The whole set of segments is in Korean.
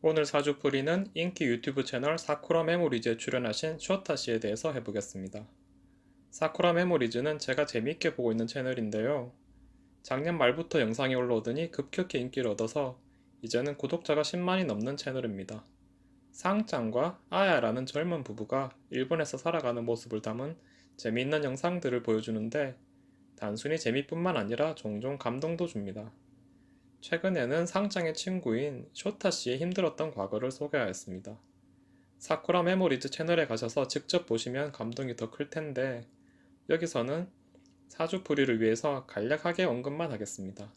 오늘 사주풀이는 인기 유튜브 채널 사쿠라 메모리즈에 출연하신 쇼타 씨에 대해서 해보겠습니다. 사쿠라 메모리즈는 제가 재미있게 보고 있는 채널인데요. 작년 말부터 영상이 올라오더니 급격히 인기를 얻어서 이제는 구독자가 10만이 넘는 채널입니다. 상짱과 아야라는 젊은 부부가 일본에서 살아가는 모습을 담은 재미있는 영상들을 보여주는데 단순히 재미뿐만 아니라 종종 감동도 줍니다. 최근에는 상짱의 친구인 쇼타 씨의 힘들었던 과거를 소개하였습니다. 사쿠라 메모리즈 채널에 가셔서 직접 보시면 감동이 더 클 텐데 여기서는 사주풀이를 위해서 간략하게 언급만 하겠습니다.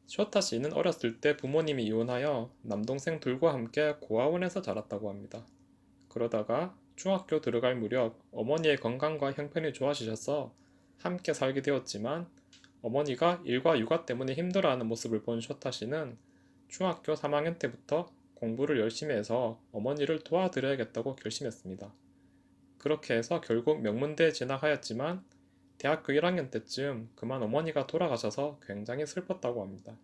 쇼타 씨는 어렸을 때 부모님이 이혼하여 남동생 둘과 함께 고아원에서 자랐다고 합니다. 그러다가 중학교 들어갈 무렵 어머니의 건강과 형편이 좋아지셔서 함께 살게 되었지만 어머니가 일과 육아 때문에 힘들어하는 모습을 본 쇼타 씨는 중학교 3학년 때부터 공부를 열심히 해서 어머니를 도와드려야겠다고 결심했습니다. 그렇게 해서 결국 명문대에 진학하였지만 대학교 1학년 때쯤 그만 어머니가 돌아가셔서 굉장히 슬펐다고 합니다.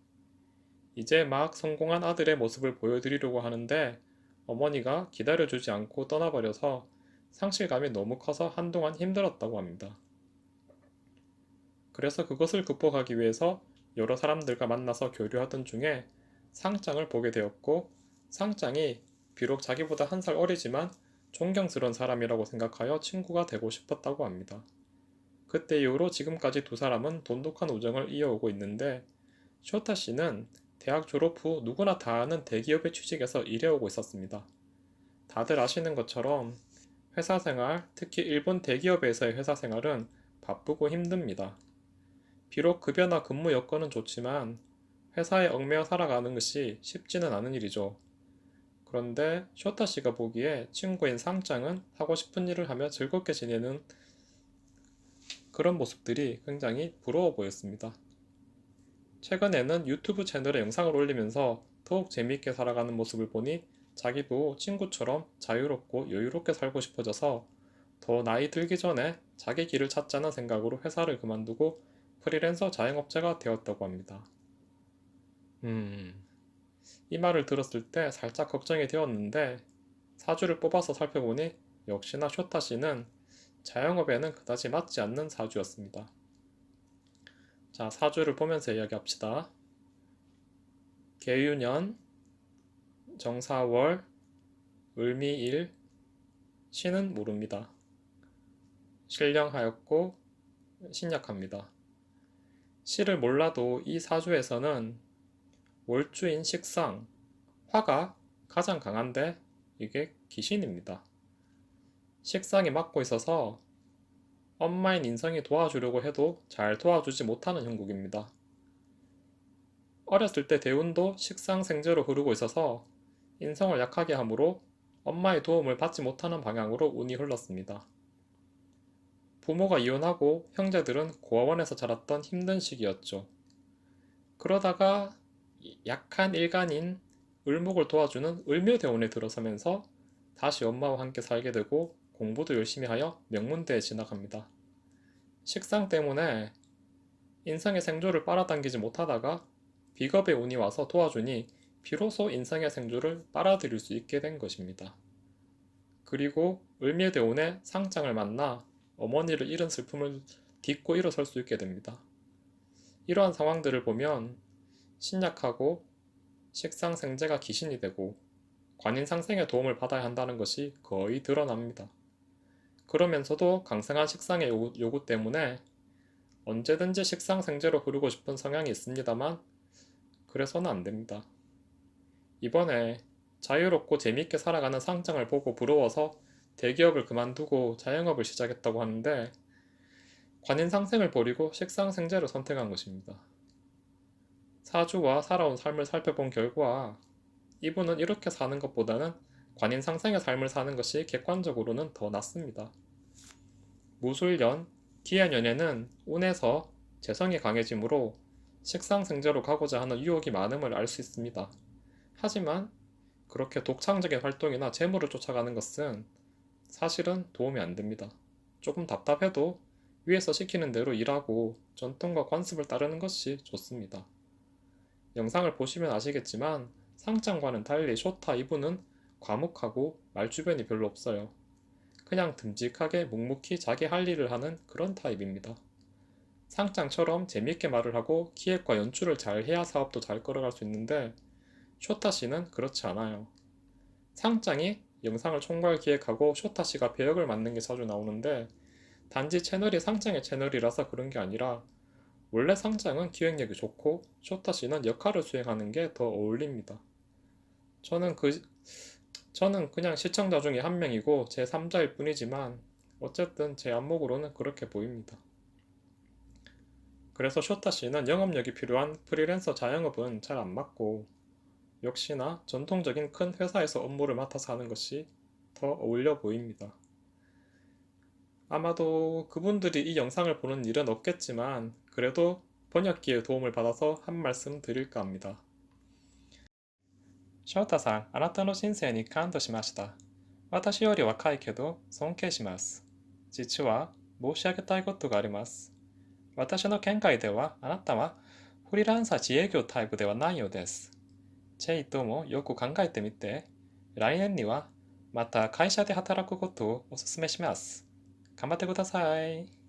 이제 막 성공한 아들의 모습을 보여드리려고 하는데 어머니가 기다려주지 않고 떠나버려서 상실감이 너무 커서 한동안 힘들었다고 합니다. 그래서 그것을 극복하기 위해서 여러 사람들과 만나서 교류하던 중에 상짱을 보게 되었고 상짱이 비록 자기보다 한 살 어리지만 존경스러운 사람이라고 생각하여 친구가 되고 싶었다고 합니다. 그때 이후로 지금까지 두 사람은 돈독한 우정을 이어오고 있는데 쇼타 씨는 대학 졸업 후 누구나 다 아는 대기업에 취직해서 일해오고 있었습니다. 다들 아시는 것처럼 회사 생활, 특히 일본 대기업에서의 회사 생활은 바쁘고 힘듭니다. 비록 급여나 근무 여건은 좋지만 회사에 얽매여 살아가는 것이 쉽지는 않은 일이죠. 그런데 쇼타 씨가 보기에 친구인 상짱은 하고 싶은 일을 하며 즐겁게 지내는 그런 모습들이 굉장히 부러워 보였습니다. 최근에는 유튜브 채널에 영상을 올리면서 더욱 재미있게 살아가는 모습을 보니 자기도 친구처럼 자유롭고 여유롭게 살고 싶어져서 더 나이 들기 전에 자기 길을 찾자는 생각으로 회사를 그만두고 프리랜서 자영업자가 되었다고 합니다. 이 말을 들었을 때 살짝 걱정이 되었는데 사주를 뽑아서 살펴보니 역시나 쇼타 씨는 자영업에는 그다지 맞지 않는 사주였습니다. 자, 사주를 보면서 이야기합시다. 계유년, 정사월, 을미일, 신은 모릅니다. 신령하였고 신약합니다. 시를 몰라도 이 사주에서는 월주인 식상, 화가 가장 강한데 이게 귀신입니다. 식상이 막고 있어서 엄마인 인성이 도와주려고 해도 잘 도와주지 못하는 형국입니다. 어렸을 때 대운도 식상생재로 흐르고 있어서 인성을 약하게 하므로 엄마의 도움을 받지 못하는 방향으로 운이 흘렀습니다. 부모가 이혼하고 형제들은 고아원에서 자랐던 힘든 시기였죠. 그러다가 약한 일간인 을목을 도와주는 을묘대원에 들어서면서 다시 엄마와 함께 살게 되고 공부도 열심히 하여 명문대에 진학합니다. 식상 때문에 인성의 생조를 빨아당기지 못하다가 비겁의 운이 와서 도와주니 비로소 인성의 생조를 빨아들일 수 있게 된 것입니다. 그리고 을묘대원의 상장을 만나 어머니를 잃은 슬픔을 딛고 일어설 수 있게 됩니다. 이러한 상황들을 보면 신약하고 식상생재가 귀신이 되고 관인상생의 도움을 받아야 한다는 것이 거의 드러납니다. 그러면서도 강성한 식상의 요구 때문에 언제든지 식상생재로 흐르고 싶은 성향이 있습니다만 그래서는 안됩니다. 이번에 자유롭고 재미있게 살아가는 상장을 보고 부러워서 대기업을 그만두고 자영업을 시작했다고 하는데 관인상생을 버리고 식상생재를 선택한 것입니다. 사주와 살아온 삶을 살펴본 결과 이분은 이렇게 사는 것보다는 관인상생의 삶을 사는 것이 객관적으로는 더 낫습니다. 무술년, 기해년에는 운에서 재성이 강해지므로 식상생재로 가고자 하는 유혹이 많음을 알 수 있습니다. 하지만 그렇게 독창적인 활동이나 재물을 쫓아가는 것은 사실은 도움이 안 됩니다. 조금 답답해도 위에서 시키는 대로 일하고 전통과 관습을 따르는 것이 좋습니다. 영상을 보시면 아시겠지만 상장과는 달리 쇼타 이분은 과묵하고 말주변이 별로 없어요. 그냥 듬직하게 묵묵히 자기 할 일을 하는 그런 타입입니다. 상장처럼 재미있게 말을 하고 기획과 연출을 잘 해야 사업도 잘 끌어갈 수 있는데 쇼타 씨는 그렇지 않아요. 상장이 영상을 총괄 기획하고 쇼타 씨가 배역을 맡는 게 자주 나오는데 단지 채널이 상장의 채널이라서 그런 게 아니라 원래 상장은 기획력이 좋고 쇼타 씨는 역할을 수행하는 게 더 어울립니다. 저는 저는 그냥 시청자 중에 한 명이고 제 3자일 뿐이지만 어쨌든 제 안목으로는 그렇게 보입니다. 그래서 쇼타 씨는 영업력이 필요한 프리랜서 자영업은 잘 안 맞고 역시나 전통적인 큰 회사에서 업무를 맡아서 하는 것이 더 어울려 보입니다. 아마도 그분들이 이 영상을 보는 일은 없겠지만 그래도 번역기의 도움을 받아서 한 말씀 드릴까 합니다. 쇼타さん、あなたの人生に感動しました。私より若いけど尊敬します。実は申し上げたいことがあります。私の見解ではあなたはフリーランサー自営業タイプではないようです。チェイトもよく考えてみて、来年にはまた会社で働くことをお勧めします。頑張ってください。